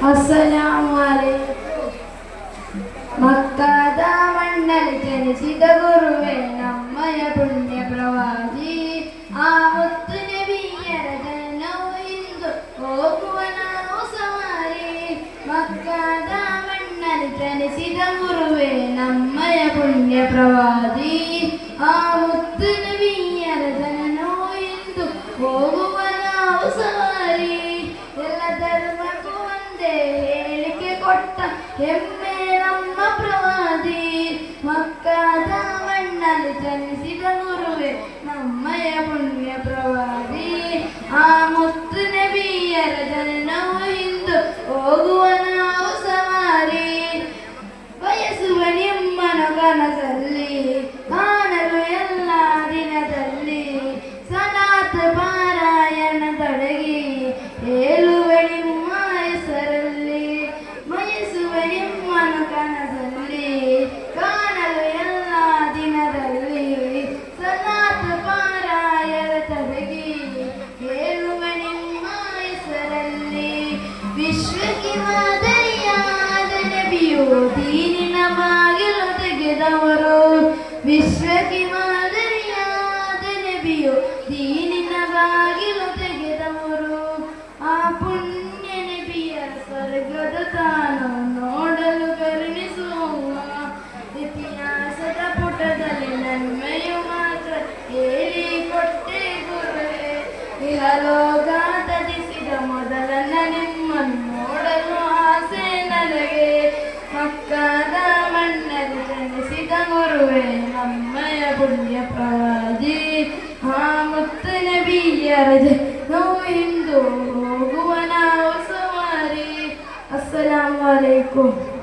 ಅಸ್ಸಲಾಮು ಅಲೈಕುಂ. ಮಕ್ಕದ ಮಣ್ಣಲ್ಲಿ ಜನಿಸಿದ ಗುರುವೇ ನಮ್ಮಯ ಪುಣ್ಯ ಪ್ರವಾದಿ. ಆ ಮುತ್ತು ನಬಿಯರ ಜನನವು ಇಂದು ಹೋಗುವ ನಾವು ಸವಾರಿ. ಮಕ್ಕದ ಮಣ್ಣಲ್ಲಿ ಜನಿಸಿದ ಗುರುವೇ ನಮ್ಮಯ ಪುಣ್ಯ ಪ್ರವಾದಿ. ಆ ಮುತ್ತು ನಬಿಯರ ಜನನವು ಇಂದು ಹೋಗುವ ನಾವು ಸವಾರಿ. ಎಲ್ಲ ಧರ್ಮಕ್ಕೂ ಒಂದೇ ಹೇಳಿಕೆ ಕೊಟ್ಟ ಹೆಮ್ಮೆ ನಮ್ಮ ಪ್ರವಾದಿ. ಮಕ್ಕದ ಮಣ್ಣಲ್ಲಿ ಜನಿಸಿದ ಗುರುವೇ ನಮ್ಮಯ ಪುಣ್ಯ ಪ್ರವಾದಿ. ಆ ಮುತ್ತು ನಬಿಯರ ಜನನವು ಇಂದು ಹೋಗುವ ನಾವು ಸವಾರಿ. ಬಯಸುವ ನಿಮ್ಮನ ಕನಸಲ್ಲಿ ಕಾಣಲು ಎಲ್ಲ ದಿನದಲ್ಲಿ ಸಲಾತ್ ಪಾರಾಯಣ ತೊಡಗಿ ಹೇಳುವ ನಿಮ್ಮ ಹೆಸರಲ್ಲಿ. ಬಯಸುವ ನಿಮ್ಮನ ಕನಸಲ್ಲಿ ಕಾಣಲು ಎಲ್ಲ ದಿನದಲ್ಲಿ ಸಲಾತ್ ಪಾರಾಯಣ ತೊಡಗಿ ಹೇಳುವ ನಿಮ್ಮ ಹೆಸರಲ್ಲಿ. ವಿಶ್ವಕ್ಕೆ ಮಾದರಿಯಾದ ನಬಿಯು ದೀನಿನ ಬಾಗಿಲು ತೆಗೆದವರು. ವಿಶ್ವಕ್ಕೆ ಮಾದರಿಯಾದ ನಬಿಯು ದೀನಿನ ಬಾಗಿಲು ತೆಗೆದವರು. ಆ ಪುಣ್ಯ ನಬಿಯ ಸ್ವರ್ಗದ ತಾನು ನೋಡಲು ಕರುಣಿಸುವ ಇತಿಹಾಸದ ಪುಟದಲ್ಲಿ ನನ್ಮೆಯು ಮಾತ್ರ ಹೇಳಿಕೊಟ್ಟೆ ಗುರುವೇ. ಇಹಲೋಕ ತ್ಯಜಿಸಿದ ಮೊದಲನ್ನ ನಿಮ್ಮನ್ನು ನೋಡಲು ಆಸೆ ನನಗೆ. ಮಕ್ಕದ ಮಣ್ಣಲ್ಲಿ ಜನಿಸಿದ ಗುರುವೇ ನಮ್ಮಯ ಪುಣ್ಯ ಪ್ರವಾದಿ. ಆ ಮುತ್ತು ನಬಿಯರ ಜನನವು ಇಂದು ಹೋಗುವ ನಾವು ಸವಾರಿ. ಅಸ್ಸಲಾಮು ಅಲೈಕುಂ.